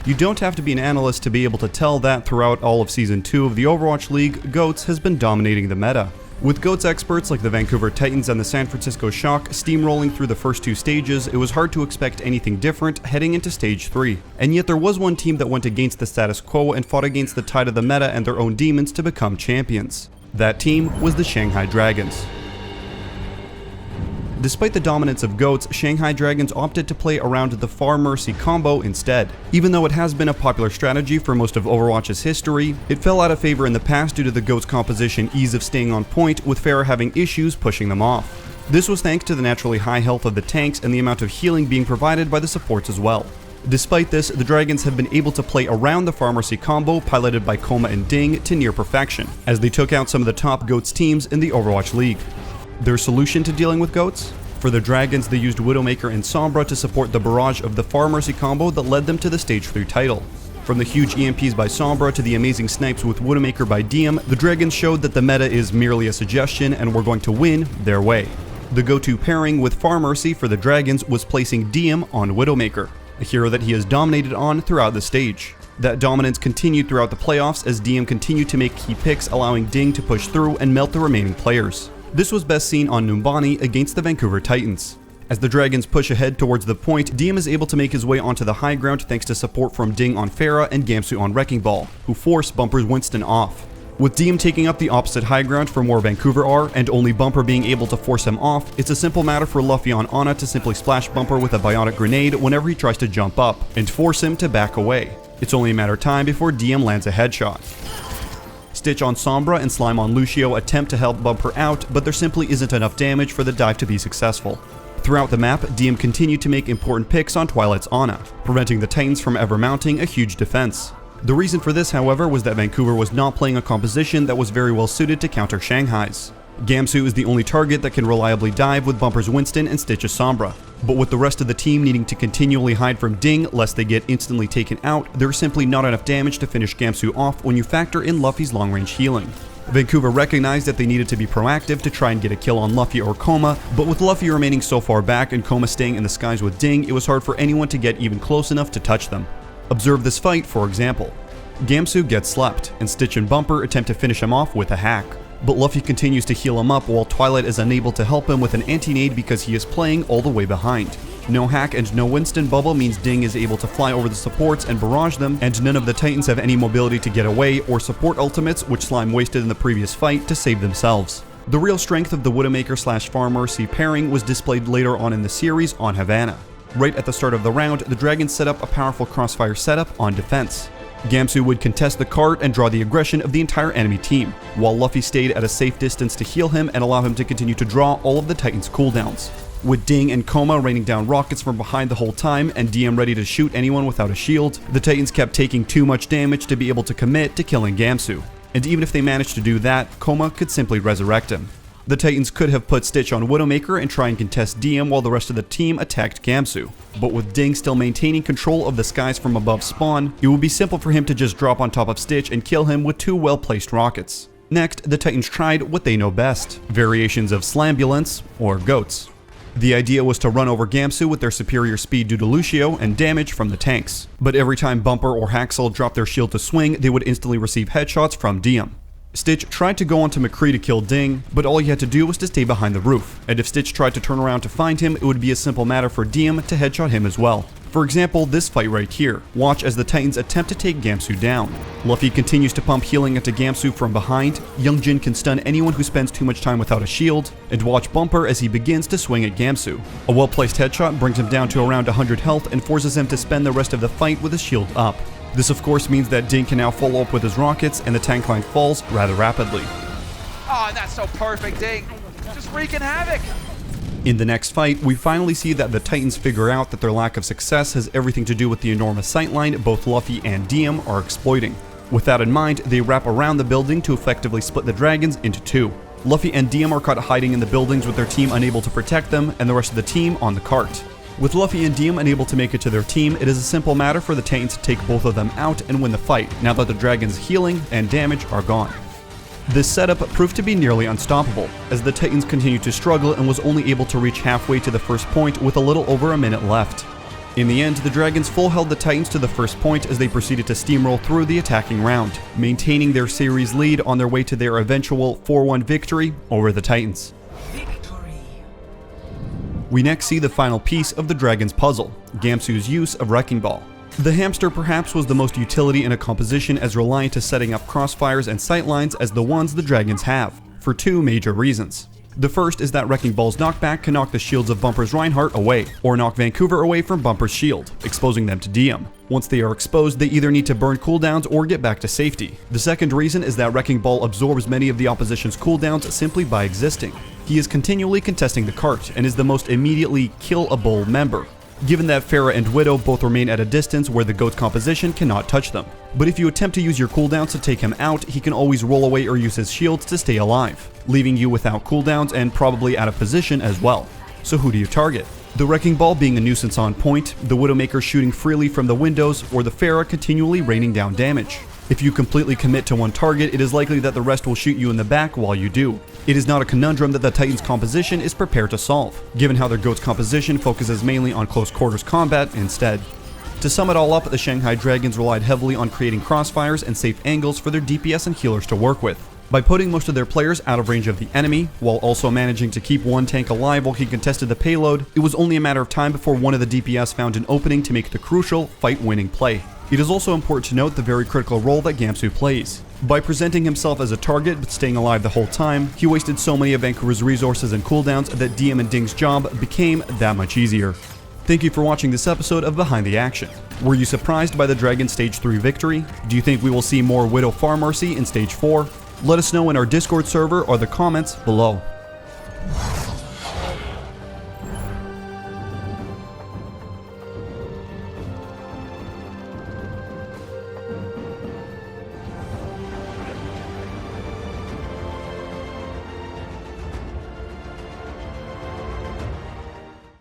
You don't have to be an analyst to be able to tell that throughout all of Season 2 of the Overwatch League, GOATS has been dominating the meta. With GOATS experts like the Vancouver Titans and the San Francisco Shock steamrolling through the first two stages, it was hard to expect anything different heading into Stage 3. And yet there was one team that went against the status quo and fought against the tide of the meta and their own demons to become champions. That team was the Shanghai Dragons. Despite the dominance of GOATS, Shanghai Dragons opted to play around the Far Mercy combo instead. Even though it has been a popular strategy for most of Overwatch's history, it fell out of favor in the past due to the GOATS composition ease of staying on point, with Pharah having issues pushing them off. This was thanks to the naturally high health of the tanks and the amount of healing being provided by the supports as well. Despite this, the Dragons have been able to play around the Far Mercy combo piloted by Koma and Ding to near perfection, as they took out some of the top GOATS teams in the Overwatch League. Their solution to dealing with GOATS? For the Dragons, they used Widowmaker and Sombra to support the barrage of the Far Mercy combo that led them to the Stage 3 title. From the huge EMPs by Sombra to the amazing snipes with Widowmaker by DM, the Dragons showed that the meta is merely a suggestion and we're going to win their way. The go-to pairing with Far Mercy for the Dragons was placing DM on Widowmaker, a hero that he has dominated on throughout the stage. That dominance continued throughout the playoffs as DM continued to make key picks, allowing Ding to push through and melt the remaining players. This was best seen on Numbani against the Vancouver Titans. As the Dragons push ahead towards the point, DM is able to make his way onto the high ground thanks to support from Ding on Pharah and Gamsu on Wrecking Ball, who force Bumper's Winston off. With DM taking up the opposite high ground from where Vancouver are, and only Bumper being able to force him off, it's a simple matter for Luffy on Ana to simply splash Bumper with a biotic grenade whenever he tries to jump up, and force him to back away. It's only a matter of time before DM lands a headshot. Stitch on Sombra and Slime on Lucio attempt to help Bumper out, but there simply isn't enough damage for the dive to be successful. Throughout the map, DM continued to make important picks on Twilight's Ana, preventing the Titans from ever mounting a huge defense. The reason for this, however, was that Vancouver was not playing a composition that was very well suited to counter Shanghai's. Gamsu is the only target that can reliably dive with Bumper's Winston and Stitch's Sombra, but with the rest of the team needing to continually hide from Ding lest they get instantly taken out, there's simply not enough damage to finish Gamsu off when you factor in Luffy's long-range healing. Vancouver recognized that they needed to be proactive to try and get a kill on Luffy or Koma, but with Luffy remaining so far back and Koma staying in the skies with Ding, it was hard for anyone to get even close enough to touch them. Observe this fight, for example. Gamsu gets slept, and Stitch and Bumper attempt to finish him off with a hack. But Luffy continues to heal him up while Twilight is unable to help him with an anti-nade because he is playing all the way behind. No hack and no Winston bubble means Ding is able to fly over the supports and barrage them, and none of the Titans have any mobility to get away or support ultimates, which Slime wasted in the previous fight to save themselves. The real strength of the Widowmaker/Far Mercy pairing was displayed later on in the series on Havana. Right at the start of the round, the Dragons set up a powerful crossfire setup on defense. Gamsu would contest the cart and draw the aggression of the entire enemy team, while Luffy stayed at a safe distance to heal him and allow him to continue to draw all of the Titans' cooldowns. With Ding and Koma raining down rockets from behind the whole time and DM ready to shoot anyone without a shield, the Titans kept taking too much damage to be able to commit to killing Gamsu. And even if they managed to do that, Koma could simply resurrect him. The Titans could have put Stitch on Widowmaker and try and contest DM while the rest of the team attacked Gamsu. But with Ding still maintaining control of the skies from above spawn, it would be simple for him to just drop on top of Stitch and kill him with two well-placed rockets. Next, the Titans tried what they know best, variations of Slambulance, or GOATS. The idea was to run over Gamsu with their superior speed due to Lucio and damage from the tanks. But every time Bumper or Haxel dropped their shield to swing, they would instantly receive headshots from DM. Stitch tried to go onto McCree to kill Ding, but all he had to do was to stay behind the roof, and if Stitch tried to turn around to find him, it would be a simple matter for DM to headshot him as well. For example, this fight right here. Watch as the Titans attempt to take Gamsu down. Luffy continues to pump healing into Gamsu from behind, Young Jin can stun anyone who spends too much time without a shield, and watch Bumper as he begins to swing at Gamsu. A well-placed headshot brings him down to around 100 health and forces him to spend the rest of the fight with his shield up. This of course means that Ding can now follow up with his rockets and the tank line falls rather rapidly. Oh, that's so perfect, Ding. Just wreaking havoc. In the next fight, we finally see that the Titans figure out that their lack of success has everything to do with the enormous sightline both Luffy and DM are exploiting. With that in mind, they wrap around the building to effectively split the Dragons into two. Luffy and DM are caught hiding in the buildings with their team unable to protect them and the rest of the team on the cart. With Luffy and DM unable to make it to their team, it is a simple matter for the Titans to take both of them out and win the fight, now that the Dragons' healing and damage are gone. This setup proved to be nearly unstoppable, as the Titans continued to struggle and was only able to reach halfway to the first point with a little over a minute left. In the end, the Dragons full held the Titans to the first point as they proceeded to steamroll through the attacking round, maintaining their series lead on their way to their eventual 4-1 victory over the Titans. We next see the final piece of the Dragons' puzzle, Gamsu's use of Wrecking Ball. The hamster perhaps was the most utility in a composition as reliant to setting up crossfires and sightlines as the ones the Dragons have, for two major reasons. The first is that Wrecking Ball's knockback can knock the shields of Bumper's Reinhardt away, or knock Vancouver away from Bumper's shield, exposing them to DM. Once they are exposed, they either need to burn cooldowns or get back to safety. The second reason is that Wrecking Ball absorbs many of the opposition's cooldowns simply by existing. He is continually contesting the cart, and is the most immediately killable member, given that Pharah and Widow both remain at a distance where the GOAT's composition cannot touch them. But if you attempt to use your cooldowns to take him out, he can always roll away or use his shields to stay alive, leaving you without cooldowns and probably out of position as well. So who do you target? The Wrecking Ball being a nuisance on point, the Widowmaker shooting freely from the windows, or the Pharah continually raining down damage. If you completely commit to one target, it is likely that the rest will shoot you in the back while you do. It is not a conundrum that the Titans' composition is prepared to solve, given how their GOAT's composition focuses mainly on close quarters combat instead. To sum it all up, the Shanghai Dragons relied heavily on creating crossfires and safe angles for their DPS and healers to work with. By putting most of their players out of range of the enemy, while also managing to keep one tank alive while he contested the payload, it was only a matter of time before one of the DPS found an opening to make the crucial, fight-winning play. It is also important to note the very critical role that Gamsu plays. By presenting himself as a target but staying alive the whole time, he wasted so many of Vancouver's resources and cooldowns that DM and Ding's job became that much easier. Thank you for watching this episode of Behind the Action. Were you surprised by the Dragon Stage 3 victory? Do you think we will see more Widow Farm Mercy in Stage 4? Let us know in our Discord server or the comments below.